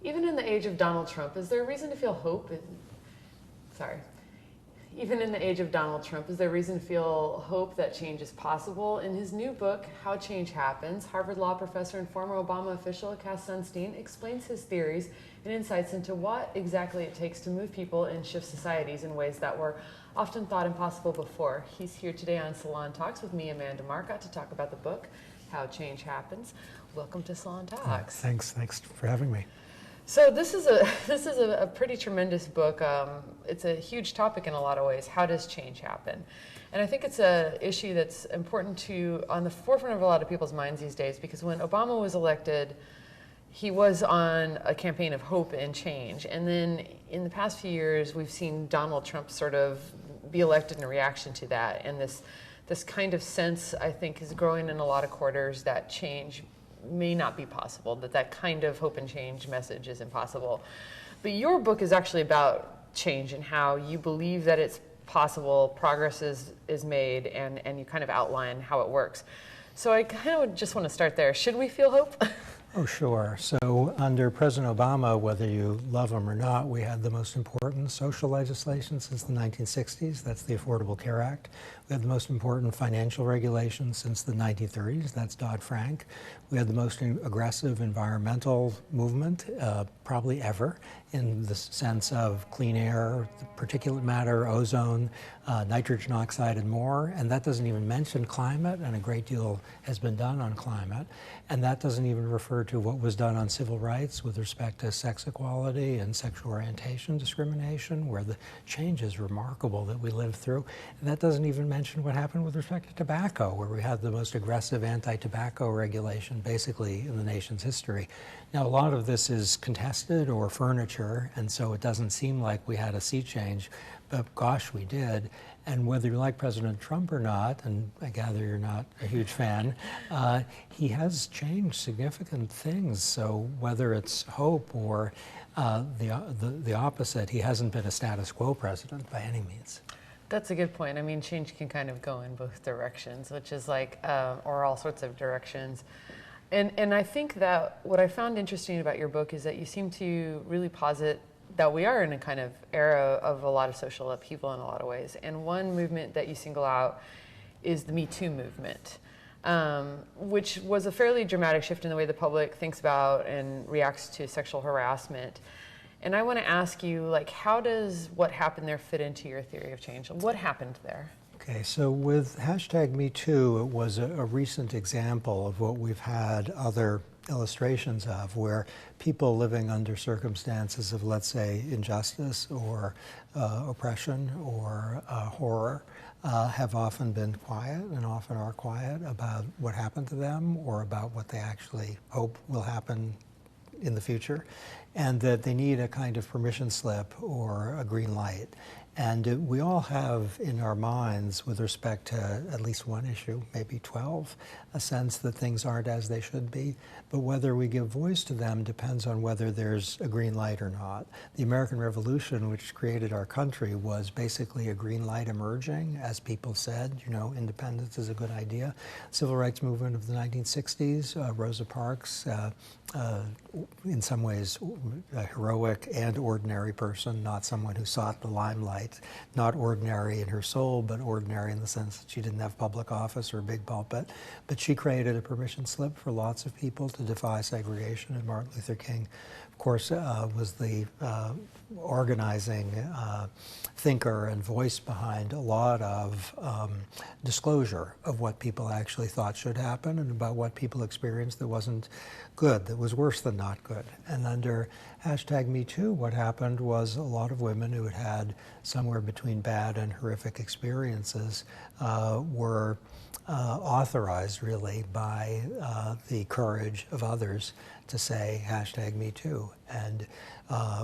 Even in the age of Donald Trump, is there reason to feel hope? Even in the age of Donald Trump, is there reason to feel hope that change is possible? In his new book, How Change Happens, Harvard law professor and former Obama official Cass Sunstein explains his theories and insights into what exactly it takes to move people and shift societies in ways that were often thought impossible before. He's here today on Salon Talks with me, Amanda Marcotte, to talk about the book, How Change Happens. Welcome to Salon Talks. Thanks for having me. So this is a pretty tremendous book. It's a huge topic in a lot of ways. How does change happen? And I think it's an issue that's important on the forefront of a lot of people's minds these days, because when Obama was elected, he was on a campaign of hope and change. And then in the past few years, we've seen Donald Trump sort of be elected in reaction to that. And this kind of sense, I think, is growing in a lot of quarters that change may not be possible, that kind of hope and change message is impossible. But your book is actually about change and how you believe that it's possible, progress is made, and you kind of outline how it works. So I kind of just want to start there. Should we feel hope? Oh, sure. So under President Obama, whether you love him or not, we had the most important social legislation since the 1960s. That's the Affordable Care Act. We had the most important financial regulation since the 1930s. That's Dodd-Frank. We had the most aggressive environmental movement probably ever, in the sense of clean air, particulate matter, ozone, nitrogen oxide, and more. And that doesn't even mention climate, and a great deal has been done on climate. And that doesn't even refer to what was done on civil rights with respect to sex equality and sexual orientation discrimination, where the change is remarkable that we lived through. And that doesn't even mention what happened with respect to tobacco, where we had the most aggressive anti-tobacco regulation basically in the nation's history. Now, a lot of this is contested or furniture, and so it doesn't seem like we had a sea change, but gosh, we did. And whether you like President Trump or not, and I gather you're not a huge fan, he has changed significant things. So whether it's hope or the opposite, he hasn't been a status quo president by any means. That's a good point. I mean, change can kind of go in both directions, which is like, or all sorts of directions. And I think that what I found interesting about your book is that you seem to really posit that we are in a kind of era of a lot of social upheaval in a lot of ways. And one movement that you single out is the Me2 movement, which was a fairly dramatic shift in the way the public thinks about and reacts to sexual harassment. And I want to ask you, like, how does what happened there fit into your theory of change? What happened there? Okay, so with hashtag #MeToo, it was a recent example of what we've had other illustrations of, where people living under circumstances of, let's say, injustice or oppression or horror have often been quiet and often are quiet about what happened to them or about what they actually hope will happen in the future, and that they need a kind of permission slip or a green light. And we all have in our minds, with respect to at least one issue, maybe 12, a sense that things aren't as they should be. But whether we give voice to them depends on whether there's a green light or not. The American Revolution, which created our country, was basically a green light emerging. As people said, you know, independence is a good idea. Civil rights movement of the 1960s, Rosa Parks, in some ways a heroic and ordinary person, not someone who sought the limelight, not ordinary in her soul, but ordinary in the sense that she didn't have public office or a big pulpit. But she created a permission slip for lots of people to defy segregation, and Martin Luther King, of course, was the organizing thinker and voice behind a lot of disclosure of what people actually thought should happen and about what people experienced that wasn't good, that was worse than not good. And under hashtag #MeToo, what happened was a lot of women who had had somewhere between bad and horrific experiences were authorized really by the courage of others to say hashtag #MeToo. And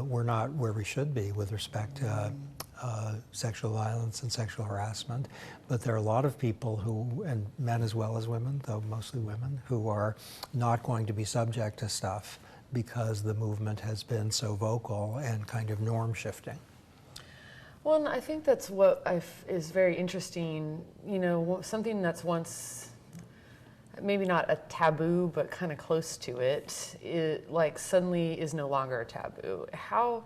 we're not where we should be with respect to sexual violence and sexual harassment, but there are a lot of people who, and men as well as women, though mostly women, who are not going to be subject to stuff because the movement has been so vocal and kind of norm shifting. Well, and I think that's what is very interesting. You know, something that's once maybe not a taboo, but kind of close to it, like suddenly is no longer a taboo. How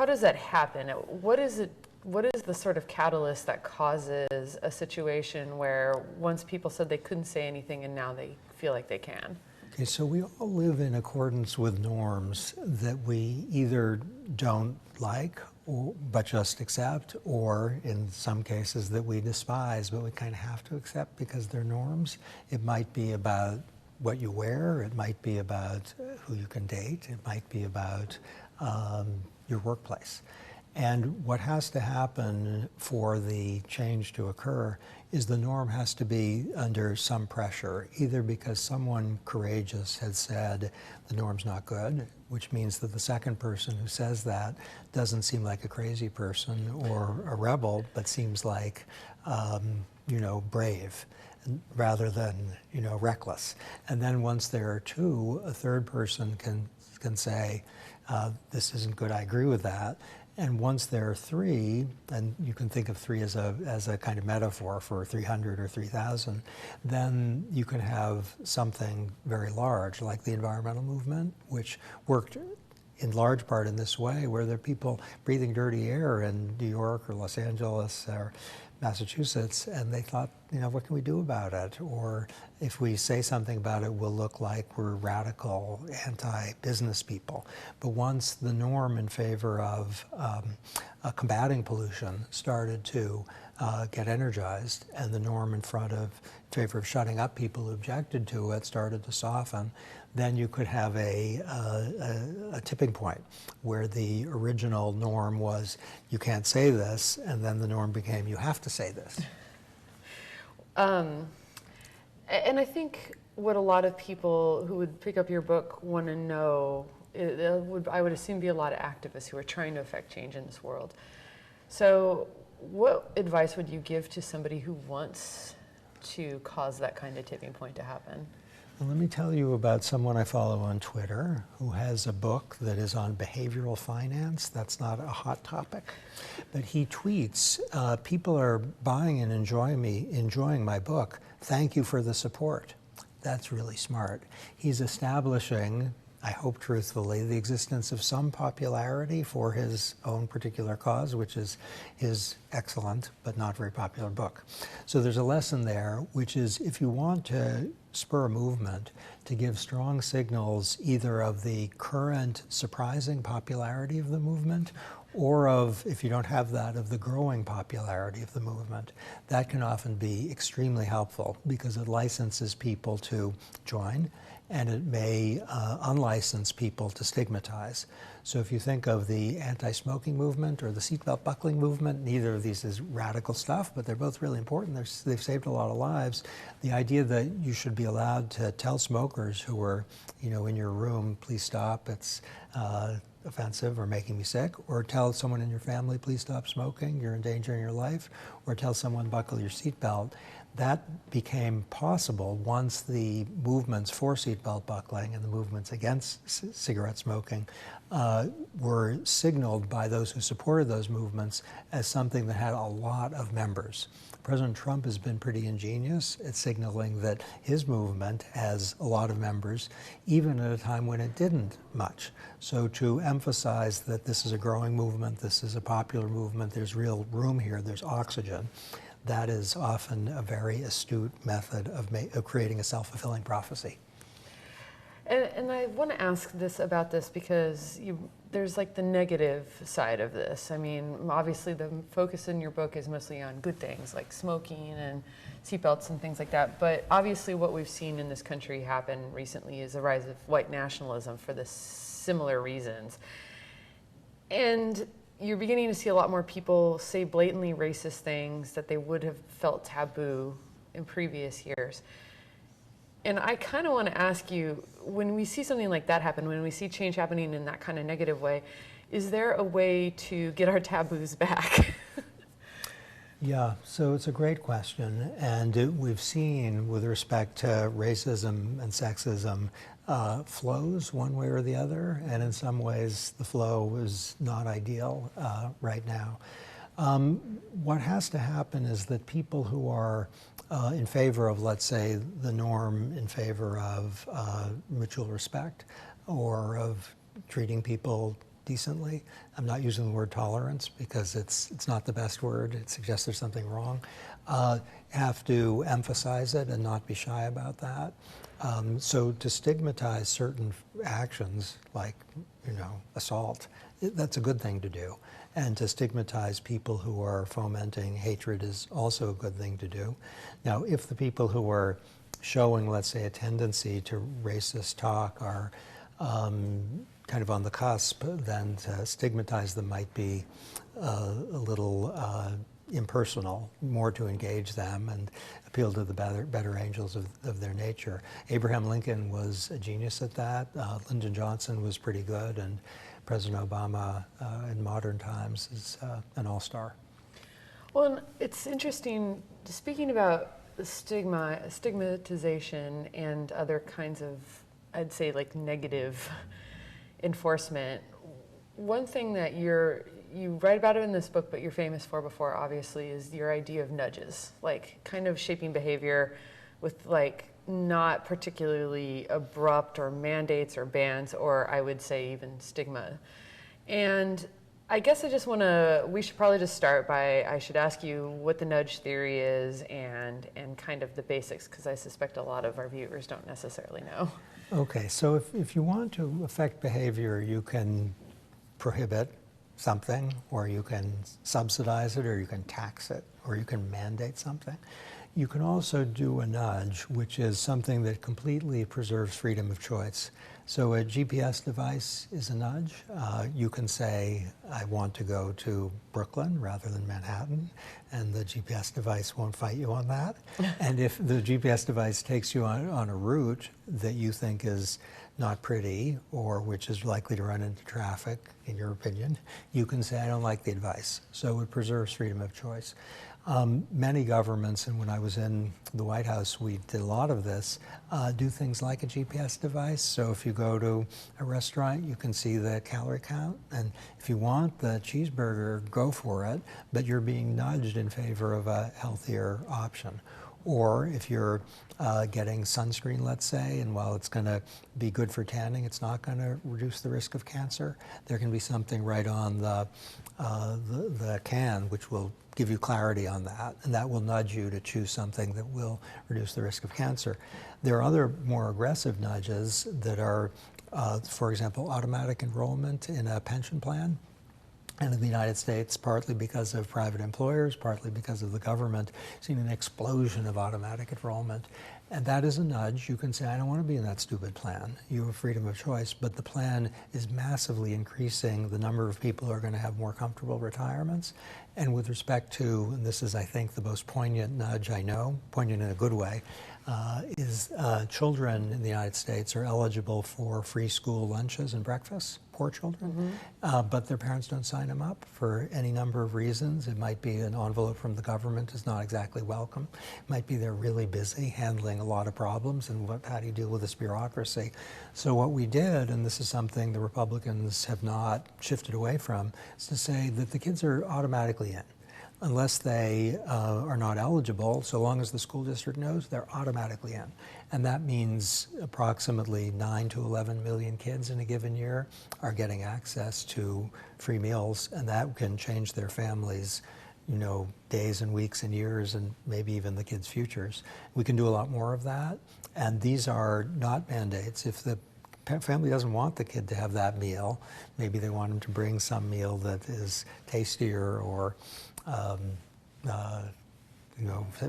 does that happen? What is it? What is the sort of catalyst that causes a situation where once people said they couldn't say anything and now they feel like they can? Okay, so we all live in accordance with norms that we either don't like but just accept, or in some cases that we despise, but we kind of have to accept because they're norms. It might be about what you wear, it might be about who you can date, it might be about your workplace. And what has to happen for the change to occur is the norm has to be under some pressure, either because someone courageous has said the norm's not good, which means that the second person who says that doesn't seem like a crazy person or a rebel, but seems like, brave rather than, reckless. And then once there are two, a third person can say, this isn't good, I agree with that. And once there are three, and you can think of three as a kind of metaphor for 300 or 3,000, then you can have something very large, like the environmental movement, which worked in large part in this way, where there are people breathing dirty air in New York or Los Angeles or Massachusetts, and they thought, what can we do about it? Or if we say something about it, we'll look like we're radical, anti-business people. But once the norm in favor of combating pollution started to get energized, and the norm in favor of shutting up people who objected to it started to soften, then you could have a tipping point where the original norm was you can't say this, and then the norm became you have to say this. And I think what a lot of people who would pick up your book want to know, I would assume be a lot of activists who are trying to affect change in this world. So what advice would you give to somebody who wants to cause that kind of tipping point to happen? Well, let me tell you about someone I follow on Twitter who has a book that is on behavioral finance. That's not a hot topic. But he tweets, people are buying and enjoying my book. Thank you for the support. That's really smart. He's establishing, I hope truthfully, the existence of some popularity for his own particular cause, which is his excellent but not very popular book. So there's a lesson there, which is if you want to spur a movement, to give strong signals either of the current surprising popularity of the movement or of, if you don't have that, of the growing popularity of the movement. That can often be extremely helpful because it licenses people to join, and it may unlicense people to stigmatize. So if you think of the anti-smoking movement or the seatbelt buckling movement, neither of these is radical stuff, but they're both really important. They've saved a lot of lives. The idea that you should be allowed to tell smokers who are, in your room, please stop, it's offensive or making me sick, or tell someone in your family, please stop smoking, you're endangering your life, or tell someone buckle your seatbelt. That became possible once the movements for seatbelt buckling and the movements against cigarette smoking were signaled by those who supported those movements as something that had a lot of members. President Trump has been pretty ingenious at signaling that his movement has a lot of members, even at a time when it didn't much. So to emphasize that this is a growing movement, this is a popular movement, there's real room here, there's oxygen, that is often a very astute method of creating a self-fulfilling prophecy. And I want to ask about this because there's like the negative side of this. I mean, obviously the focus in your book is mostly on good things like smoking and seatbelts and things like that. But obviously what we've seen in this country happen recently is the rise of white nationalism for the similar reasons. And you're beginning to see a lot more people say blatantly racist things that they would have felt taboo in previous years. And I kind of want to ask you, when we see something like that happen, when we see change happening in that kind of negative way, is there a way to get our taboos back? Yeah, so it's a great question. And we've seen, with respect to racism and sexism, flows one way or the other. And in some ways, the flow is not ideal right now. What has to happen is that people who are in favor of, let's say, the norm in favor of mutual respect or of treating people decently. I'm not using the word tolerance because it's not the best word. It suggests there's something wrong. Have to emphasize it and not be shy about that. So to stigmatize certain actions like, assault, that's a good thing to do. And to stigmatize people who are fomenting hatred is also a good thing to do. Now, if the people who are showing, let's say, a tendency to racist talk are kind of on the cusp, then to stigmatize them might be a little impersonal, more to engage them and appeal to the better angels of their nature. Abraham Lincoln was a genius at that. Lyndon Johnson was pretty good, and President Obama in modern times is an all-star. Well, it's interesting, speaking about the stigmatization and other kinds of, I'd say, like negative enforcement. One thing that you write about it in this book, but you're famous for before, obviously, is your idea of nudges, like kind of shaping behavior with like not particularly abrupt or mandates or bans, or I would say even stigma. And I guess we should probably just start by, I should ask you what the nudge theory is and kind of the basics, because I suspect a lot of our viewers don't necessarily know. Okay, so if you want to affect behavior, you can prohibit something, or you can subsidize it, or you can tax it, or you can mandate something. You can also do a nudge, which is something that completely preserves freedom of choice. So a GPS device is a nudge. You can say, I want to go to Brooklyn rather than Manhattan, and the GPS device won't fight you on that. And if the GPS device takes you on a route that you think is not pretty, or which is likely to run into traffic, in your opinion, you can say, I don't like the advice. So it preserves freedom of choice. Many governments, and when I was in the White House, we did a lot of this, do things like a GPS device. So if you go to a restaurant, you can see the calorie count. And if you want the cheeseburger, go for it, but you're being nudged in favor of a healthier option. Or if you're getting sunscreen, let's say, and while it's going to be good for tanning, it's not going to reduce the risk of cancer, there can be something right on the can which will give you clarity on that, and that will nudge you to choose something that will reduce the risk of cancer. There are other more aggressive nudges that are, for example, automatic enrollment in a pension plan. And in the United States, partly because of private employers, partly because of the government, seen an explosion of automatic enrollment. And that is a nudge. You can say, I don't want to be in that stupid plan. You have freedom of choice, but the plan is massively increasing the number of people who are going to have more comfortable retirements. And with respect to, and this is, I think, the most poignant nudge I know, poignant in a good way, is children in the United States are eligible for free school lunches and breakfasts, poor children, but their parents don't sign them up for any number of reasons. It might be an envelope from the government is not exactly welcome. It might be they're really busy handling a lot of problems, and how do you deal with this bureaucracy? So what we did, and this is something the Republicans have not shifted away from, is to say that the kids are automatically in. Unless they are not eligible, so long as the school district knows, they're automatically in. And that means approximately 9 to 11 million kids in a given year are getting access to free meals, and that can change their families, days and weeks and years, and maybe even the kids' futures. We can do a lot more of that, and these are not mandates. If the family doesn't want the kid to have that meal, maybe they want them to bring some meal that is tastier or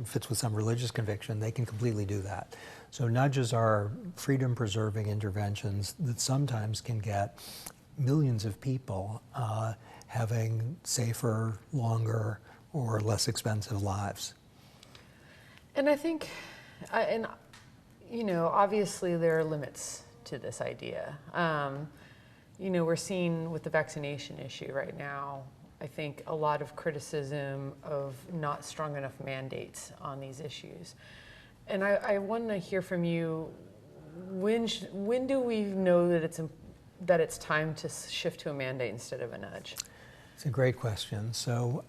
fits with some religious conviction, they can completely do that. So nudges are freedom-preserving interventions that sometimes can get millions of people having safer, longer, or less expensive lives. And I think, obviously there are limits to this idea. We're seeing with the vaccination issue right now, I think a lot of criticism of not strong enough mandates on these issues. And I want to hear from you, when do we know that it's time to shift to a mandate instead of a nudge? It's a great question. So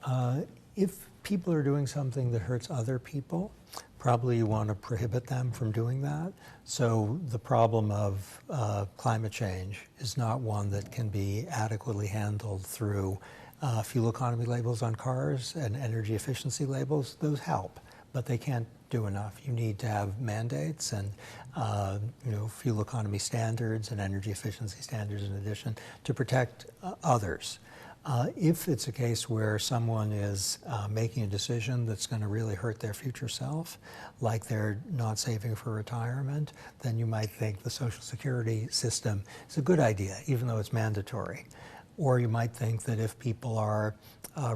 If people are doing something that hurts other people, probably you want to prohibit them from doing that. So the problem of climate change is not one that can be adequately handled through fuel economy labels on cars and energy efficiency labels. Those help, but they can't do enough. You need to have mandates and fuel economy standards and energy efficiency standards in addition to protect others. If it's a case where someone is making a decision that's going to really hurt their future self, like they're not saving for retirement, then you might think the Social Security system is a good idea, even though it's mandatory. Or you might think that if people are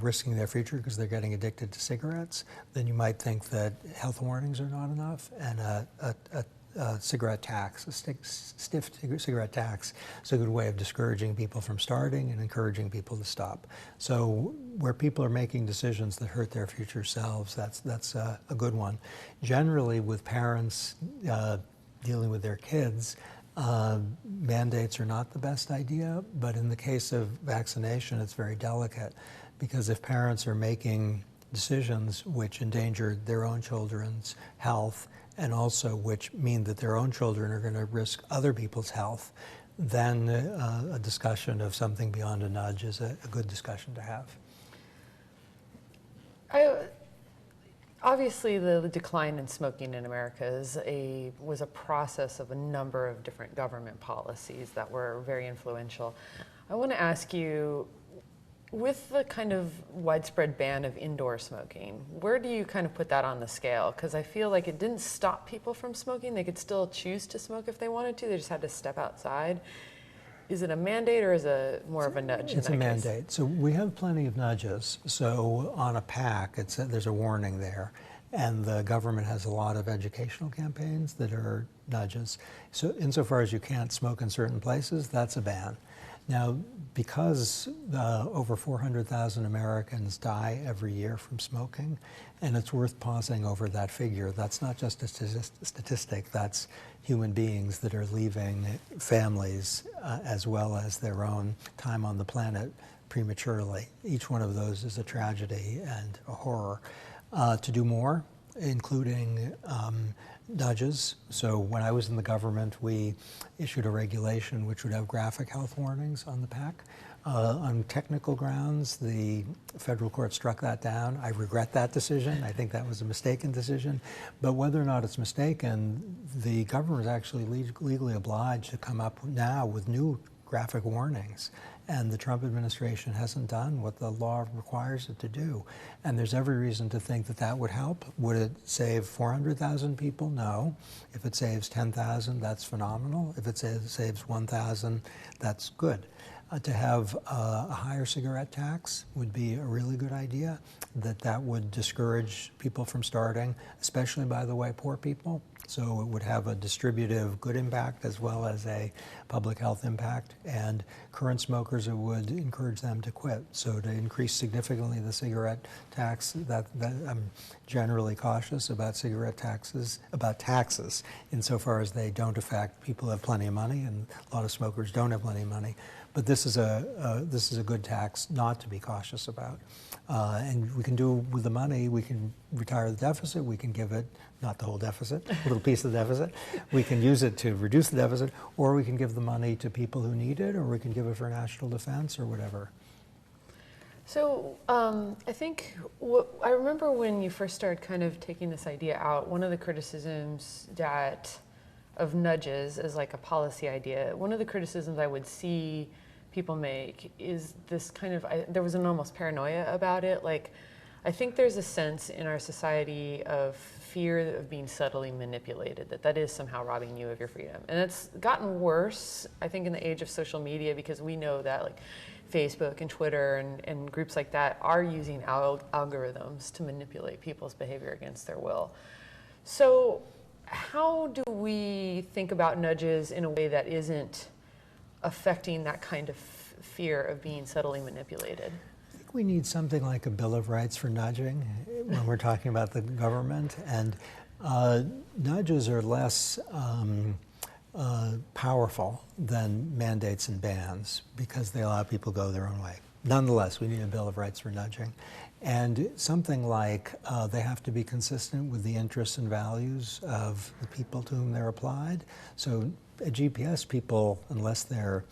risking their future because they're getting addicted to cigarettes, then you might think that health warnings are not enough, and a cigarette tax, a stiff cigarette tax, is a good way of discouraging people from starting and encouraging people to stop. So where people are making decisions that hurt their future selves, that's a good one. Generally, with parents dealing with their kids, mandates are not the best idea, but in the case of vaccination, it's very delicate, because if parents are making decisions which endanger their own children's health, and also which mean that their own children are going to risk other people's health, then a discussion of something beyond a nudge is a good discussion to have. Obviously, the decline in smoking in America was a process of a number of different government policies that were very influential. I want to ask you, with the kind of widespread ban of indoor smoking, where do you kind of put that on the scale? Because I feel like it didn't stop people from smoking. They could still choose to smoke if they wanted to. They just had to step outside. Is it a mandate, or is it more of a nudge? It's a mandate. So we have plenty of nudges. So on a pack, there's a warning there. And the government has a lot of educational campaigns that are nudges. So insofar as you can't smoke in certain places, that's a ban. Now, because over 400,000 Americans die every year from smoking, and it's worth pausing over that figure. That's not just a statistic, that's human beings that are leaving families as well as their own time on the planet prematurely. Each one of those is a tragedy and a horror. To do more, including nudges. So when I was in the government, we issued a regulation which would have graphic health warnings on the pack. On technical grounds, the federal court struck that down. I regret that decision. I think that was a mistaken decision. But whether or not it's mistaken, the government is actually legally obliged to come up now with new graphic warnings. And the Trump administration hasn't done what the law requires it to do. And there's every reason to think that that would help. Would it save 400,000 people? No. If it saves 10,000, that's phenomenal. If it saves 1,000, that's good. To have a higher cigarette tax would be a really good idea. That would discourage people from starting, especially, by the way, poor people. So it would have a distributive good impact as well as a public health impact. And current smokers, it would encourage them to quit. So to increase significantly the cigarette tax, that I'm generally cautious about cigarette taxes, insofar as they don't affect people who have plenty of money, and a lot of smokers don't have plenty of money. But this is a good tax not to be cautious about. And we can do with the money, we can retire the deficit, we can give it, not the whole deficit, a little piece of the deficit. We can use it to reduce the deficit, or we can give the money to people who need it, or we can give it for national defense or whatever. So I think, I remember when you first started kind of taking this idea out, one of the criticisms of nudges as like a policy idea, one of the criticisms I would see people make is this kind of, there was an almost paranoia about it. Like, I think there's a sense in our society of fear of being subtly manipulated, that is somehow robbing you of your freedom. And it's gotten worse, I think, in the age of social media, because we know that like Facebook and Twitter and groups like that are using algorithms to manipulate people's behavior against their will. So how do we think about nudges in a way that isn't affecting that kind of fear of being subtly manipulated? I think we need something like a Bill of Rights for nudging when we're talking about the government. And nudges are less powerful than mandates and bans because they allow people to go their own way. Nonetheless, we need a Bill of Rights for nudging. And something like they have to be consistent with the interests and values of the people to whom they're applied. So GPS people, unless they're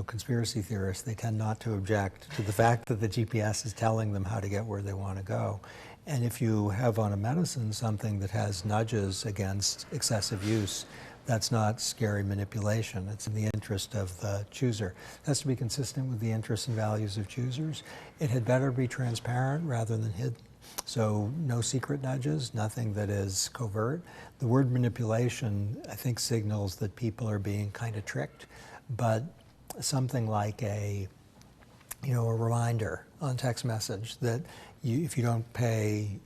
conspiracy theorists, they tend not to object to the fact that the GPS is telling them how to get where they want to go. And if you have on a medicine something that has nudges against excessive use, that's not scary manipulation. It's in the interest of the chooser. It has to be consistent with the interests and values of choosers. It had better be transparent rather than hidden. So no secret nudges, nothing that is covert. The word manipulation, I think, signals that people are being kind of tricked, but something like a reminder on text message that if you don't pay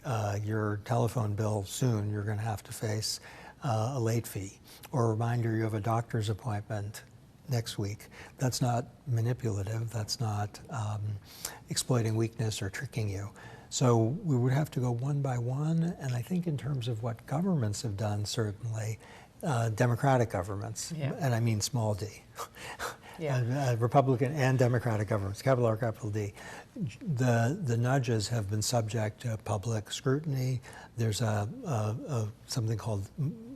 your telephone bill soon, you're going to have to face a late fee, or a reminder you have a doctor's appointment next week. That's not manipulative. That's not exploiting weakness or tricking you. So we would have to go one by one, and I think in terms of what governments have done, certainly, democratic governments, and I mean small d, Republican and Democratic governments, capital R, capital D, the nudges have been subject to public scrutiny. There's something called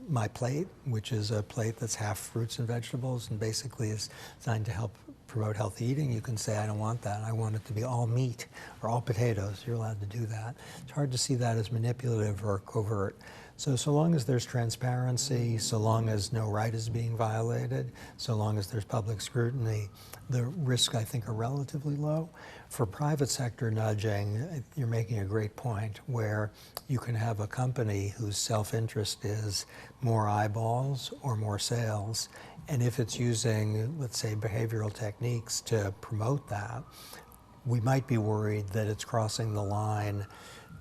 My Plate, which is a plate that's half fruits and vegetables and basically is designed to help promote healthy eating. You can say, I don't want that. I want it to be all meat or all potatoes. You're allowed to do that. It's hard to see that as manipulative or covert. So long as there's transparency, so long as no right is being violated, so long as there's public scrutiny, the risks, I think, are relatively low. For private sector nudging, you're making a great point where you can have a company whose self-interest is more eyeballs or more sales, and if it's using, let's say, behavioral techniques to promote that, we might be worried that it's crossing the line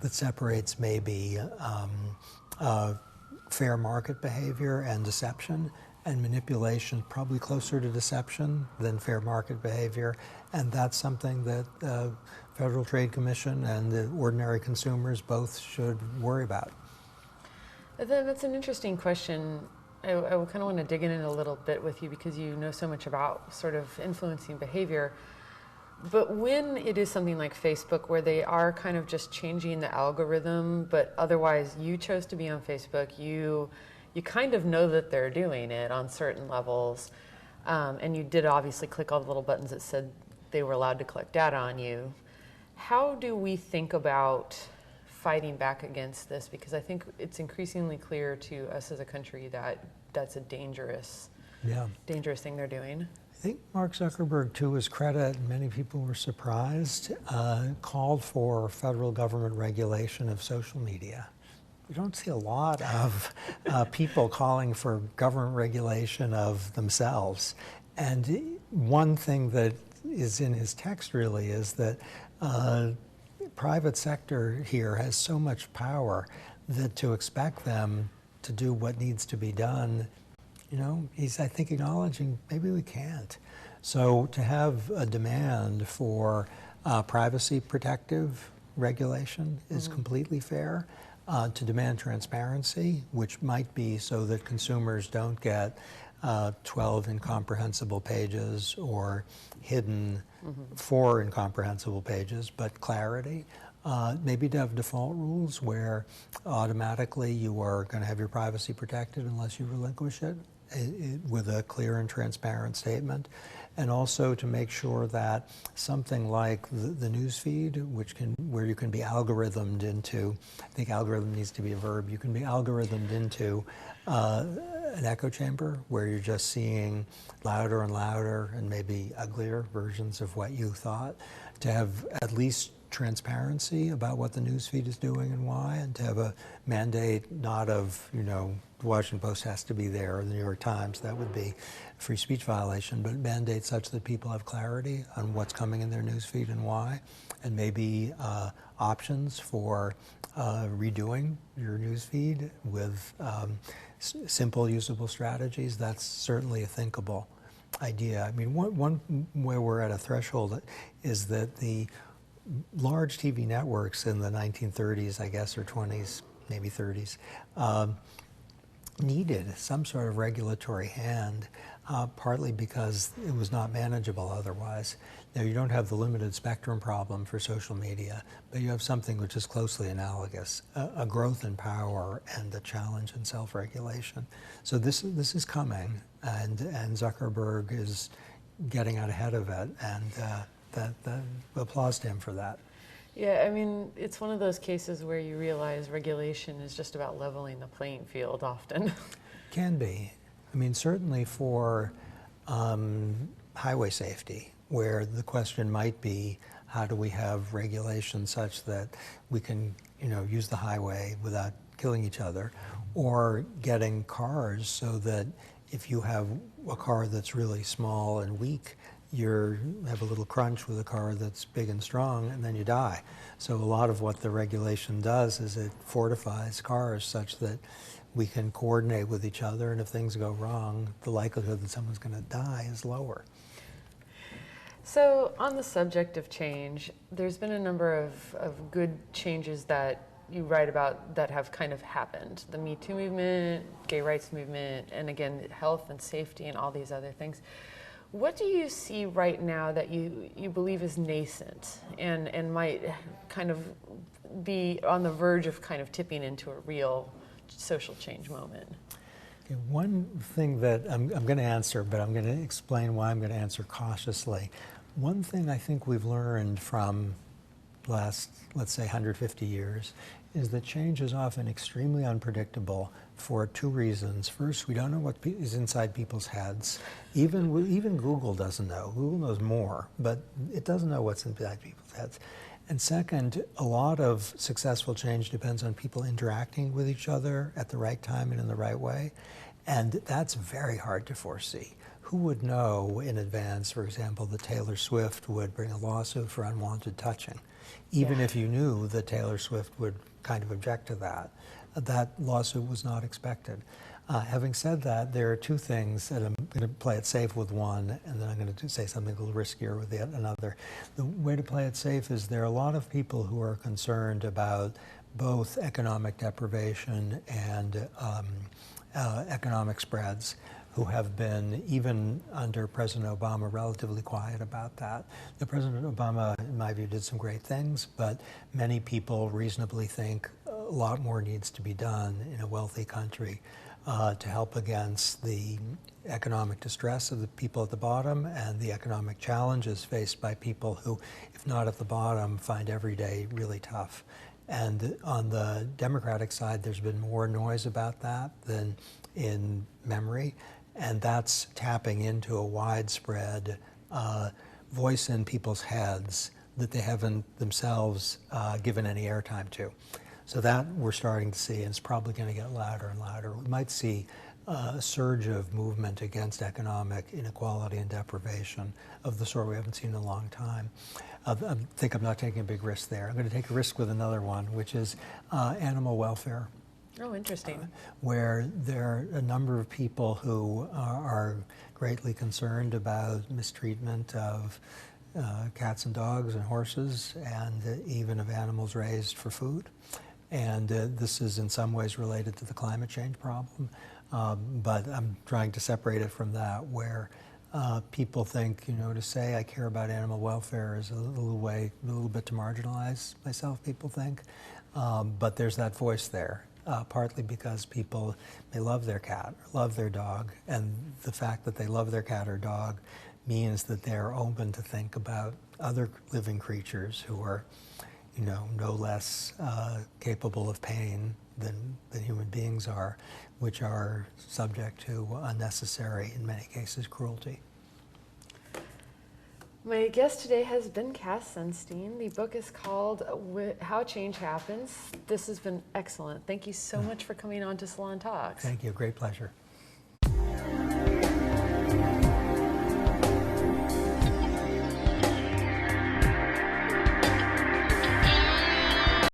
that separates maybe fair market behavior and deception, and manipulation probably closer to deception than fair market behavior, and that's something that the Federal Trade Commission and the ordinary consumers both should worry about. That's an interesting question. I kind of want to dig in it a little bit with you because you know so much about sort of influencing behavior. But when it is something like Facebook where they are kind of just changing the algorithm, but otherwise you chose to be on Facebook, you kind of know that they're doing it on certain levels, and you did obviously click all the little buttons that said they were allowed to collect data on you. How do we think about fighting back against this? Because I think it's increasingly clear to us as a country that that's a dangerous thing they're doing. I think Mark Zuckerberg, to his credit, and many people were surprised, called for federal government regulation of social media. We don't see a lot of people calling for government regulation of themselves. And one thing that is in his text really is that private sector here has so much power that to expect them to do what needs to be done, he's, I think, acknowledging maybe we can't. So to have a demand for privacy protective regulation is completely fair. To demand transparency, which might be so that consumers don't get 12 incomprehensible pages or hidden 4 incomprehensible pages, but clarity. Maybe to have default rules where automatically you are going to have your privacy protected unless you relinquish it with a clear and transparent statement. And also to make sure that something like the news feed, where you can be algorithmed into, I think algorithm needs to be a verb, you can be algorithmed into an echo chamber where you're just seeing louder and louder and maybe uglier versions of what you thought, to have at least transparency about what the news feed is doing and why, and to have a mandate not of, the Washington Post has to be there or the New York Times, that would be a free speech violation, but mandate such that people have clarity on what's coming in their news feed and why, and maybe options for redoing your news feed with simple usable strategies. That's certainly a thinkable idea. I mean, one where we're at a threshold is that the large TV networks in the 1930s, I guess, or 20s, maybe 30s, needed some sort of regulatory hand partly because it was not manageable otherwise. Now, you don't have the limited spectrum problem for social media, but you have something which is closely analogous, a growth in power and a challenge in self-regulation. So this is coming, and Zuckerberg is getting out ahead of it, and that applause to him for that. Yeah, I mean, it's one of those cases where you realize regulation is just about leveling the playing field often. Can be. I mean, certainly for highway safety, where the question might be, how do we have regulation such that we can, use the highway without killing each other, or getting cars so that if you have a car that's really small and weak, you have a little crunch with a car that's big and strong, and then you die. So a lot of what the regulation does is it fortifies cars such that we can coordinate with each other, and if things go wrong, the likelihood that someone's going to die is lower. So on the subject of change, there's been a number of good changes that you write about that have kind of happened. The Me2 movement, gay rights movement, and again, health and safety and all these other things. What do you see right now that you believe is nascent and might kind of be on the verge of kind of tipping into a real social change moment? Okay, one thing that I'm going to answer, but I'm going to explain why I'm going to answer cautiously. One thing I think we've learned from last, let's say, 150 years is that change is often extremely unpredictable for two reasons. First, we don't know what is inside people's heads. Even Google doesn't know. Google knows more, but it doesn't know what's inside people's heads. And second, a lot of successful change depends on people interacting with each other at the right time and in the right way. And that's very hard to foresee. Who would know in advance, for example, that Taylor Swift would bring a lawsuit for unwanted touching? Even if you knew that Taylor Swift would kind of object to that. That lawsuit was not expected. Having said that, there are two things, and I'm going to play it safe with one, and then I'm going to say something a little riskier with another. The way to play it safe is there are a lot of people who are concerned about both economic deprivation and economic spreads, who have been, even under President Obama, relatively quiet about that. The President Obama, in my view, did some great things, but many people reasonably think a lot more needs to be done in a wealthy country to help against the economic distress of the people at the bottom and the economic challenges faced by people who, if not at the bottom, find every day really tough. And on the Democratic side, there's been more noise about that than in memory. And that's tapping into a widespread voice in people's heads that they haven't themselves given any airtime to. So that we're starting to see, and it's probably going to get louder and louder. We might see a surge of movement against economic inequality and deprivation of the sort we haven't seen in a long time. I think I'm not taking a big risk there. I'm going to take a risk with another one, which is animal welfare. Oh, interesting. Where there are a number of people who are greatly concerned about mistreatment of cats and dogs and horses, and even of animals raised for food. And this is in some ways related to the climate change problem, but I'm trying to separate it from that, where people think, to say I care about animal welfare is a little bit to marginalize myself, people think. But there's that voice there. Partly because people may love their cat or love their dog, and the fact that they love their cat or dog means that they're open to think about other living creatures who are, no less capable of pain than human beings are, which are subject to unnecessary, in many cases, cruelty. My guest today has been Cass Sunstein. The book is called How Change Happens. This has been excellent. Thank you so much for coming on to Salon Talks. Thank you. Great pleasure.